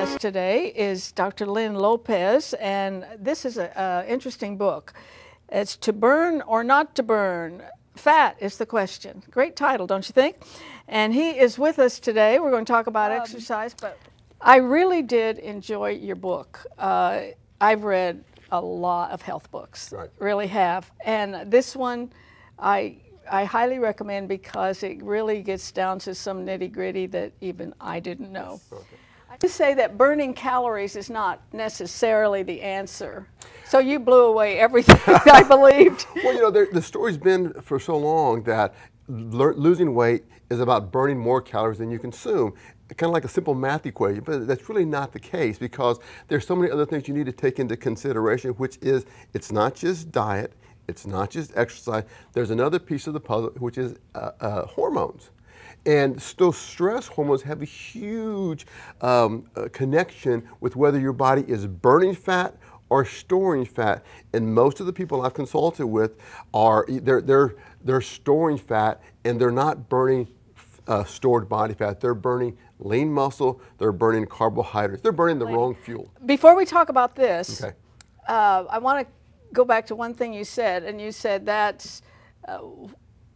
guest today is Dr. Len Lopez, and this is an interesting book. It's To Burn or Not to Burn. Fat is the question. Great title, don't you think? And he is with us today. We're going to talk about exercise, but I really did enjoy your book. I've read a lot of health books, right. Really have. And this one I highly recommend because it really gets down to some nitty-gritty that even I didn't know. Okay. I just say that burning calories is not necessarily the answer. So you blew away everything I believed. Well, you know, the story's been for so long that losing weight is about burning more calories than you consume. Kind of like a simple math equation, but that's really not the case because there's so many other things you need to take into consideration, which is it's not just diet, it's not just exercise. There's another piece of the puzzle, which is hormones. And those stress hormones have a huge connection with whether your body is burning fat or storing fat. And most of the people I've consulted with are they're storing fat and they're not burning stored body fat. They're burning lean muscle, they're burning carbohydrates, they're burning the wrong fuel. Before we talk about this, okay. I want to go back to one thing you said, and you said that's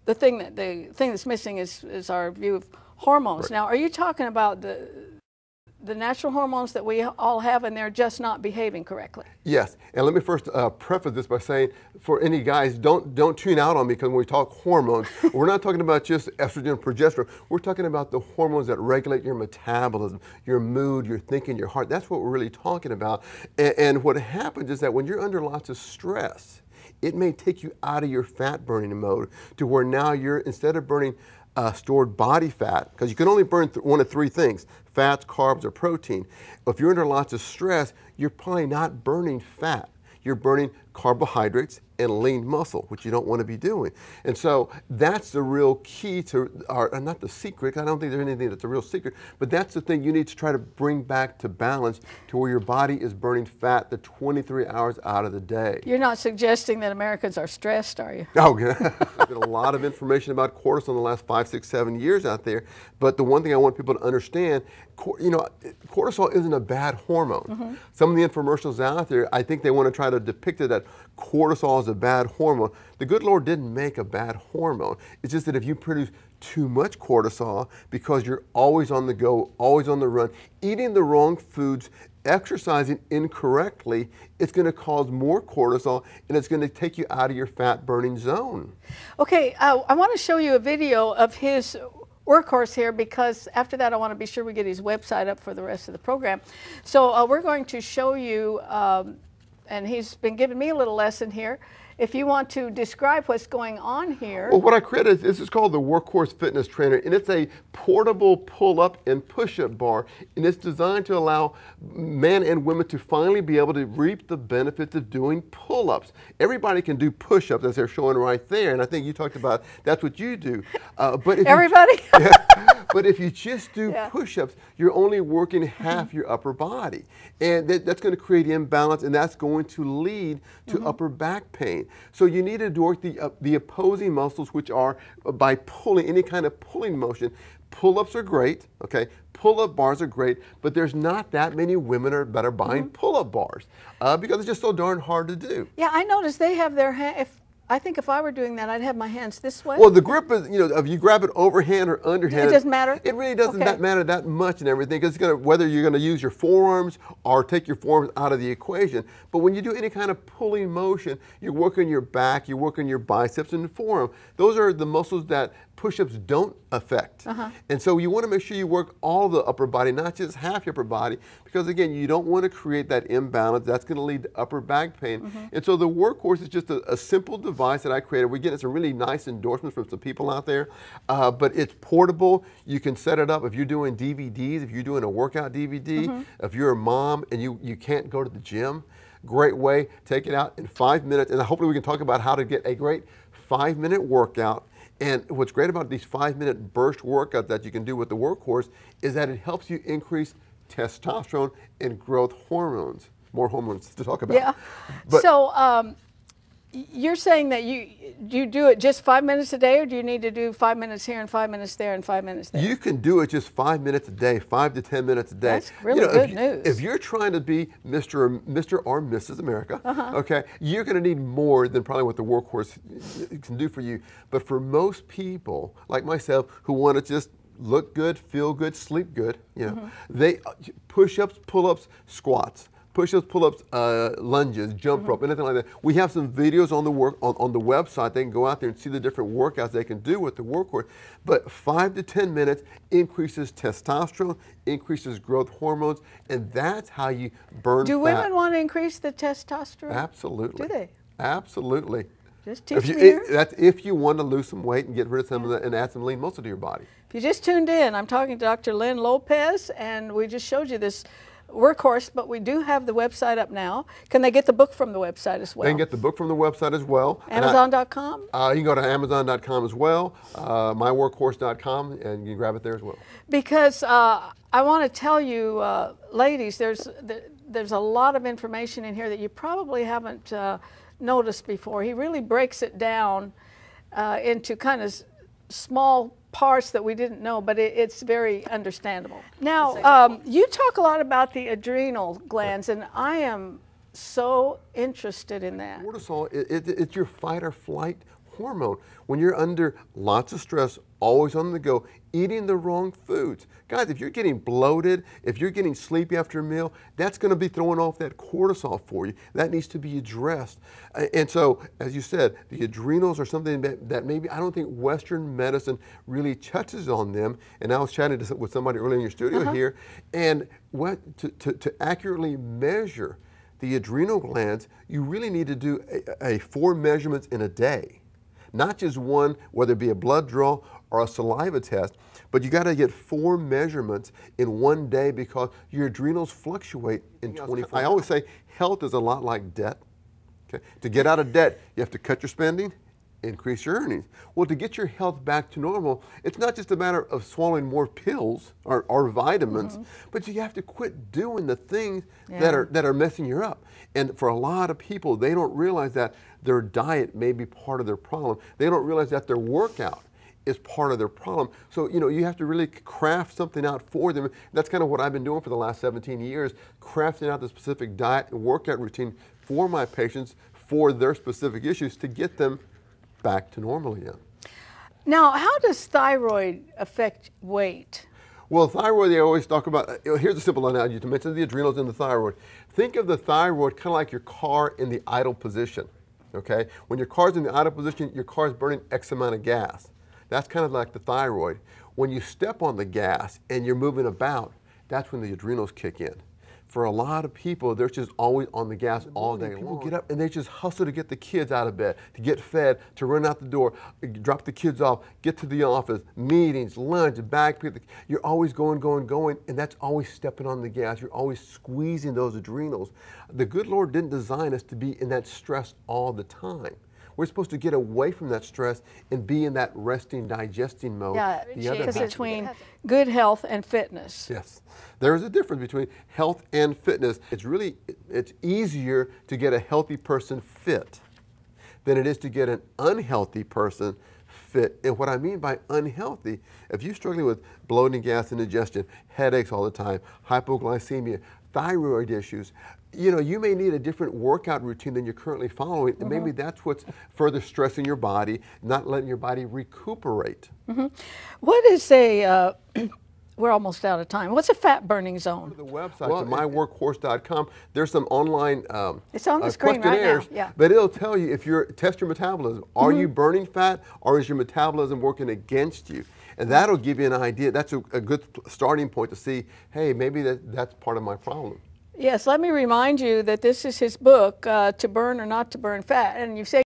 the thing that's missing is our view of hormones. Right. Now, are you talking about the natural hormones that we all have and they're just not behaving correctly? Yes, and let me first preface this by saying, for any guys, don't tune out on me because when we talk hormones, we're not talking about just estrogen and progesterone. We're talking about the hormones that regulate your metabolism, your mood, your thinking, your heart. That's what we're really talking about. And what happens is that when you're under lots of stress, it may take you out of your fat burning mode to where now you're, instead of burning stored body fat, because you can only burn one of three things, fats, carbs, or protein. If you're under lots of stress, you're probably not burning fat. You're burning carbohydrates and lean muscle, which you don't want to be doing. And so that's the real key to, not the secret, I don't think there's anything that's a real secret, but that's the thing you need to try to bring back to balance to where your body is burning fat the 23 hours out of the day. You're not suggesting that Americans are stressed, are you? Oh, yeah. There's been a lot of information about cortisol in the last 5, 6, 7 years out there, but the one thing I want people to understand, you know, cortisol isn't a bad hormone. Mm-hmm. Some of the infomercials out there, I think they want to try to depict it that cortisol is a bad hormone. The good Lord didn't make a bad hormone. It's just that if you produce too much cortisol because you're always on the go, always on the run, eating the wrong foods, exercising incorrectly, it's going to cause more cortisol and it's going to take you out of your fat burning zone. Okay, I want to show you a video of his workhorse here because after that I want to be sure we get his website up for the rest of the program. So we're going to show you and he's been giving me a little lesson here. If you want to describe what's going on here. Well, what I created, this is called the Workhorse Fitness Trainer, and it's a portable pull-up and push-up bar, and it's designed to allow men and women to finally be able to reap the benefits of doing pull-ups. Everybody can do push-ups, as they're showing right there, and I think you talked about that's what you do. But if everybody? But if you just do push-ups, you're only working half your upper body, and that's going to create imbalance, and that's going to lead to upper back pain. So you need to work the opposing muscles, which are by pulling, any kind of pulling motion. Pull-ups are great, okay? Pull-up bars are great, but there's not that many women that are buying pull-up bars because it's just so darn hard to do. Yeah, I noticed they have their hand. I think if I were doing that, I'd have my hands this way. Well, the grip is, you know, if you grab it overhand or underhand. It doesn't matter? It really doesn't matter that much and everything, because it's going to, whether you're going to use your forearms or take your forearms out of the equation. But when you do any kind of pulling motion, you're working your back, you're working your biceps and the forearm. Those are the muscles that push-ups don't affect. And so you want to make sure you work all the upper body, not just half your upper body, because again, you don't want to create that imbalance. That's going to lead to upper back pain. And so the Workhorse is just a simple device that I created. We're getting some really nice endorsements from some people out there, but it's portable. You can set it up if you're doing DVDs, if you're doing a workout DVD, if you're a mom and you can't go to the gym, great way, take it out in 5 minutes, and hopefully we can talk about how to get a great 5-minute workout. And what's great about these 5-minute burst workouts that you can do with the Workhorse is that it helps you increase testosterone and growth hormones. More hormones to talk about. Yeah. But, so you're saying that you do it just 5 minutes a day, or do you need to do 5 minutes here and 5 minutes there and 5 minutes there? You can do it just 5 minutes a day, 5 to 10 minutes a day. That's really good news. If you're trying to be Mr. or Mrs. America, okay, you're going to need more than probably what the workhorse can do for you. But for most people, like myself, who want to just look good, feel good, sleep good, you know, they push-ups, pull-ups, squats. Push-ups, pull-ups, lunges, jump rope, anything like that. We have some videos on the website. They can go out there and see the different workouts they can do with the workhorse. But 5 to 10 minutes increases testosterone, increases growth hormones, and that's how you burn fat. Do women want to increase the testosterone? Absolutely. Do they? Absolutely. Just teach me. That's if you want to lose some weight and get rid of some of that and add some lean muscle to your body. If you just tuned in, I'm talking to Dr. Len Lopez, and we just showed you this workhorse, but we do have the website up now. Can they get the book from the website as well? They can get the book from the website as well. Amazon.com? You can go to Amazon.com as well, myworkhorse.com, and you can grab it there as well. Because I want to tell you, ladies, there's a lot of information in here that you probably haven't noticed before. He really breaks it down into kind of small parts that we didn't know, but it's very understandable. Now, you talk a lot about the adrenal glands, and I am so interested in that. Cortisol, it's your fight or flight hormone. When you're under lots of stress, always on the go, eating the wrong foods. Guys, if you're getting bloated, if you're getting sleepy after a meal, that's going to be throwing off that cortisol for you. That needs to be addressed. And so, as you said, the adrenals are something that maybe I don't think Western medicine really touches on them. And I was chatting with somebody earlier in your studio here, and to accurately measure the adrenal glands, you really need to do 4 measurements in a day. Not just one, whether it be a blood draw or a saliva test, but you got to get 4 measurements in one day because your adrenals fluctuate in 24 hours. I always say health is a lot like debt. Okay? To get out of debt, you have to cut your spending, increase your earnings. Well, to get your health back to normal, it's not just a matter of swallowing more pills or vitamins, but you have to quit doing the things that are messing you up. And for a lot of people, they don't realize that their diet may be part of their problem. They don't realize that their workout is part of their problem. So, you know, you have to really craft something out for them. That's kind of what I've been doing for the last 17 years, crafting out the specific diet and workout routine for my patients for their specific issues to get them back to normal again. Now, how does thyroid affect weight? Well, thyroid, they always talk about, here's a simple analogy to mention the adrenals and the thyroid. Think of the thyroid kind of like your car in the idle position, okay? When your car's in the idle position, your car's burning X amount of gas. That's kind of like the thyroid. When you step on the gas and you're moving about, that's when the adrenals kick in. For a lot of people, they're just always on the gas all day long. People get up and they just hustle to get the kids out of bed, to get fed, to run out the door, drop the kids off, get to the office, meetings, lunch, bag pick. You're always going, and that's always stepping on the gas. You're always squeezing those adrenals. The good Lord didn't design us to be in that stress all the time. We're supposed to get away from that stress and be in that resting, digesting mode. Yeah, because between good health and fitness. Yes, there is a difference between health and fitness. It's easier to get a healthy person fit than it is to get an unhealthy person fit. And what I mean by unhealthy, if you're struggling with bloating, gas, indigestion, headaches all the time, hypoglycemia, thyroid issues, you know, you may need a different workout routine than you're currently following, and maybe that's what's further stressing your body, not letting your body recuperate. What is a, we're almost out of time, what's a fat burning zone? Go to the website, to myworkhorse.com, there's some online it's on the screen questionnaires, right now. Yeah. But it'll tell you if you're, test your metabolism. Are you burning fat, or is your metabolism working against you? And that'll give you an idea. That's a good starting point to see, hey, maybe that's part of my problem. Yes, let me remind you that this is his book, To Burn or Not to Burn Fat. And you say